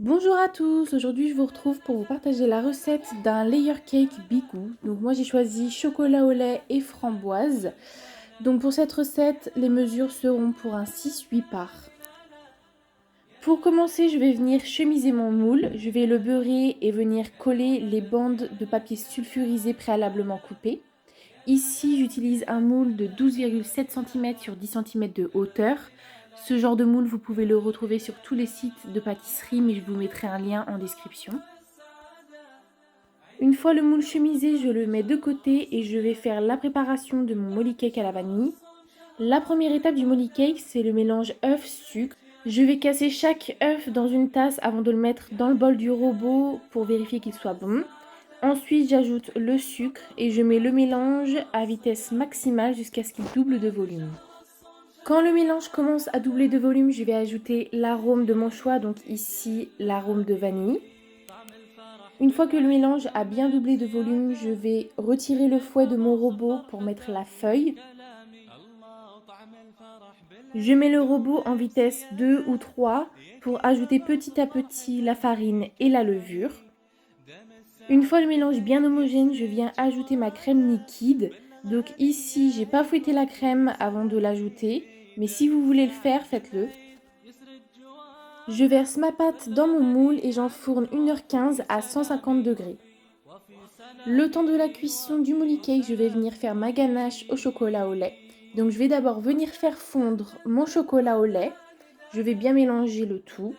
Bonjour à tous, aujourd'hui je vous retrouve pour vous partager la recette d'un layer cake Bigou. Donc moi j'ai choisi chocolat au lait et framboise. Donc pour cette recette, les mesures seront pour un 6-8 parts. Pour commencer, je vais venir chemiser mon moule, je vais le beurrer et venir coller les bandes de papier sulfurisé préalablement coupées. Ici, j'utilise un moule de 12,7 cm sur 10 cm de hauteur. Ce genre de moule, vous pouvez le retrouver sur tous les sites de pâtisserie, mais je vous mettrai un lien en description. Une fois le moule chemisé, je le mets de côté et je vais faire la préparation de mon molly cake à la vanille. La première étape du molly cake, c'est le mélange œuf-sucre. Je vais casser chaque œuf dans une tasse avant de le mettre dans le bol du robot pour vérifier qu'il soit bon. Ensuite, j'ajoute le sucre et je mets le mélange à vitesse maximale jusqu'à ce qu'il double de volume. Quand le mélange commence à doubler de volume, je vais ajouter l'arôme de mon choix, donc ici l'arôme de vanille. Une fois que le mélange a bien doublé de volume, je vais retirer le fouet de mon robot pour mettre la feuille. Je mets le robot en vitesse 2 ou 3 pour ajouter petit à petit la farine et la levure. Une fois le mélange bien homogène, je viens ajouter ma crème liquide. Donc ici, j'ai pas fouetté la crème avant de l'ajouter, mais si vous voulez le faire, faites-le. Je verse ma pâte dans mon moule et j'enfourne 1h15 à 150 degrés. Le temps de la cuisson du molly cake, je vais venir faire ma ganache au chocolat au lait. Donc je vais d'abord venir faire fondre mon chocolat au lait. Je vais bien mélanger le tout.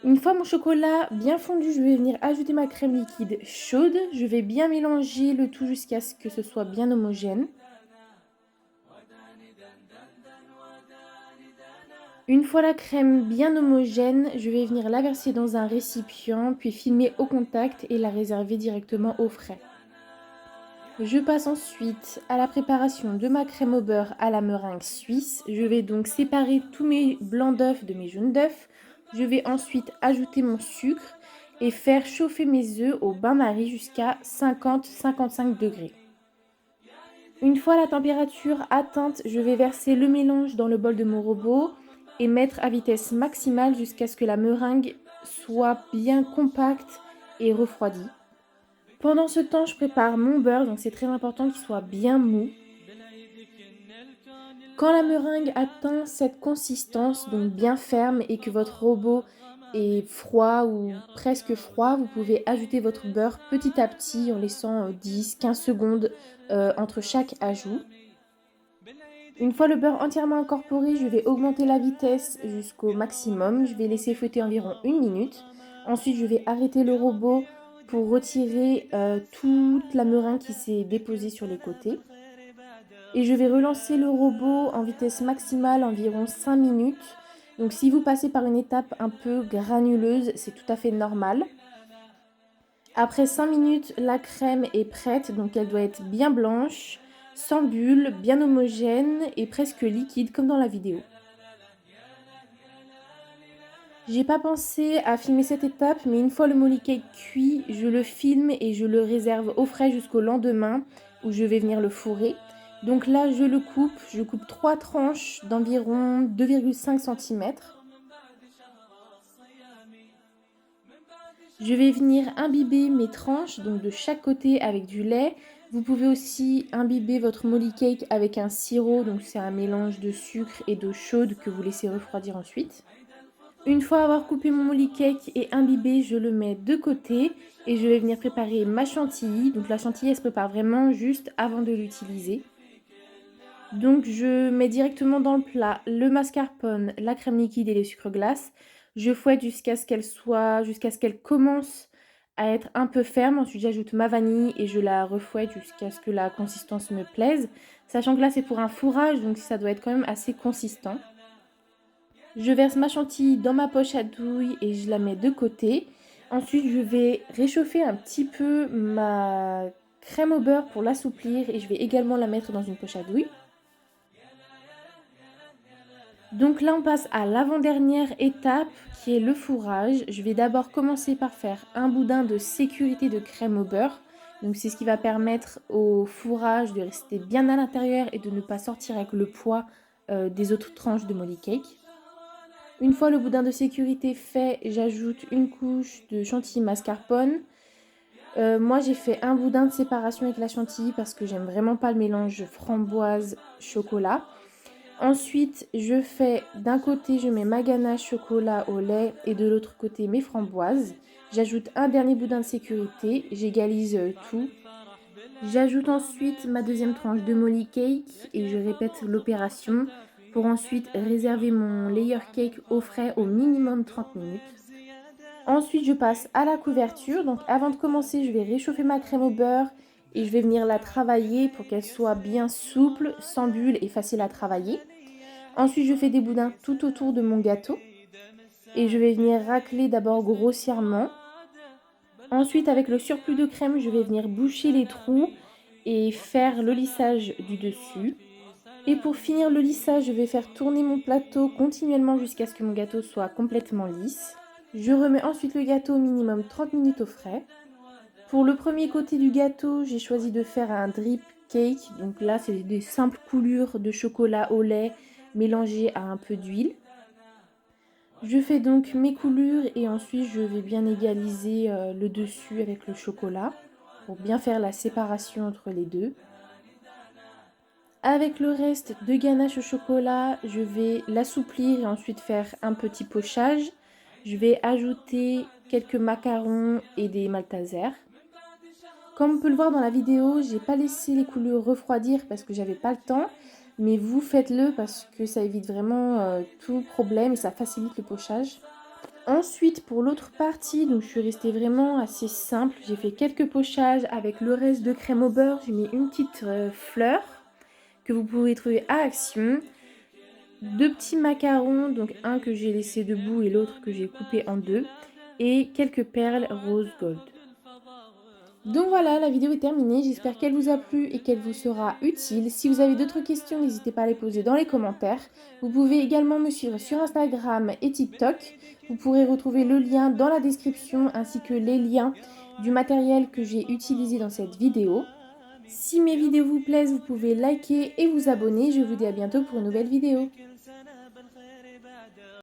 Une fois mon chocolat bien fondu, je vais venir ajouter ma crème liquide chaude. Je vais bien mélanger le tout jusqu'à ce que ce soit bien homogène. Une fois la crème bien homogène, je vais venir la verser dans un récipient, puis filmer au contact et la réserver directement au frais. Je passe ensuite à la préparation de ma crème au beurre à la meringue suisse. Je vais donc séparer tous mes blancs d'œufs de mes jaunes d'œufs. Je vais ensuite ajouter mon sucre et faire chauffer mes œufs au bain-marie jusqu'à 50-55 degrés. Une fois la température atteinte, je vais verser le mélange dans le bol de mon robot et mettre à vitesse maximale jusqu'à ce que la meringue soit bien compacte et refroidie. Pendant ce temps, je prépare mon beurre, donc c'est très important qu'il soit bien mou. Quand la meringue atteint cette consistance, donc bien ferme, et que votre robot est froid ou presque froid, vous pouvez ajouter votre beurre petit à petit en laissant 10-15 secondes entre chaque ajout. Une fois le beurre entièrement incorporé, je vais augmenter la vitesse jusqu'au maximum. Je vais laisser fouetter environ 1 minute. Ensuite, je vais arrêter le robot pour retirer toute la meringue qui s'est déposée sur les côtés. Et je vais relancer le robot en vitesse maximale environ 5 minutes. Donc si vous passez par une étape un peu granuleuse, c'est tout à fait normal. Après 5 minutes, la crème est prête, donc elle doit être bien blanche, sans bulles, bien homogène et presque liquide comme dans la vidéo. J'ai pas pensé à filmer cette étape, mais une fois le molly cake cuit, je le filme et je le réserve au frais jusqu'au lendemain où je vais venir le fourrer. Donc là, je coupe 3 tranches d'environ 2,5 cm. Je vais venir imbiber mes tranches, donc de chaque côté avec du lait. Vous pouvez aussi imbiber votre molly cake avec un sirop, donc c'est un mélange de sucre et d'eau chaude que vous laissez refroidir ensuite. Une fois avoir coupé mon molly cake et imbibé, je le mets de côté et je vais venir préparer ma chantilly. Donc la chantilly, elle se prépare vraiment juste avant de l'utiliser. Donc je mets directement dans le plat le mascarpone, la crème liquide et les sucres glaces. Je fouette jusqu'à ce qu'elle commence à être un peu ferme. Ensuite, j'ajoute ma vanille et je la refouette jusqu'à ce que la consistance me plaise. Sachant que là, c'est pour un fourrage, donc ça doit être quand même assez consistant. Je verse ma chantilly dans ma poche à douille et je la mets de côté. Ensuite, je vais réchauffer un petit peu ma crème au beurre pour l'assouplir et je vais également la mettre dans une poche à douille. Donc là, on passe à l'avant-dernière étape qui est le fourrage. Je vais d'abord commencer par faire un boudin de sécurité de crème au beurre. Donc c'est ce qui va permettre au fourrage de rester bien à l'intérieur et de ne pas sortir avec le poids des autres tranches de molly cake. Une fois le boudin de sécurité fait, j'ajoute une couche de chantilly mascarpone. Moi j'ai fait un boudin de séparation avec la chantilly parce que j'aime vraiment pas le mélange framboise-chocolat. Ensuite, je fais d'un côté, je mets ma ganache chocolat au lait et de l'autre côté mes framboises. J'ajoute un dernier boudin de sécurité, j'égalise tout. J'ajoute ensuite ma deuxième tranche de molly cake et je répète l'opération pour ensuite réserver mon layer cake au frais au minimum 30 minutes. Ensuite, je passe à la couverture. Donc avant de commencer, je vais réchauffer ma crème au beurre et je vais venir la travailler pour qu'elle soit bien souple, sans bulles et facile à travailler. Ensuite, je fais des boudins tout autour de mon gâteau et je vais venir racler d'abord grossièrement. Ensuite, avec le surplus de crème, je vais venir boucher les trous et faire le lissage du dessus. Et pour finir le lissage, je vais faire tourner mon plateau continuellement jusqu'à ce que mon gâteau soit complètement lisse. Je remets ensuite le gâteau au minimum 30 minutes au frais. Pour le premier côté du gâteau, j'ai choisi de faire un drip cake. Donc là, c'est des simples coulures de chocolat au lait mélangées à un peu d'huile. Je fais donc mes coulures et ensuite je vais bien égaliser le dessus avec le chocolat pour bien faire la séparation entre les deux. Avec le reste de ganache au chocolat, je vais l'assouplir et ensuite faire un petit pochage. Je vais ajouter quelques macarons et des maltesers. Comme on peut le voir dans la vidéo, j'ai pas laissé les coulures refroidir parce que j'avais pas le temps. Mais vous faites-le parce que ça évite vraiment tout problème et ça facilite le pochage. Ensuite, pour l'autre partie, donc je suis restée vraiment assez simple. J'ai fait quelques pochages avec le reste de crème au beurre. J'ai mis une petite fleur que vous pouvez trouver à Action. Deux petits macarons, donc un que j'ai laissé debout et l'autre que j'ai coupé en deux. Et quelques perles rose gold. Donc voilà, la vidéo est terminée. J'espère qu'elle vous a plu et qu'elle vous sera utile. Si vous avez d'autres questions, n'hésitez pas à les poser dans les commentaires. Vous pouvez également me suivre sur Instagram et TikTok. Vous pourrez retrouver le lien dans la description ainsi que les liens du matériel que j'ai utilisé dans cette vidéo. Si mes vidéos vous plaisent, vous pouvez liker et vous abonner. Je vous dis à bientôt pour une nouvelle vidéo.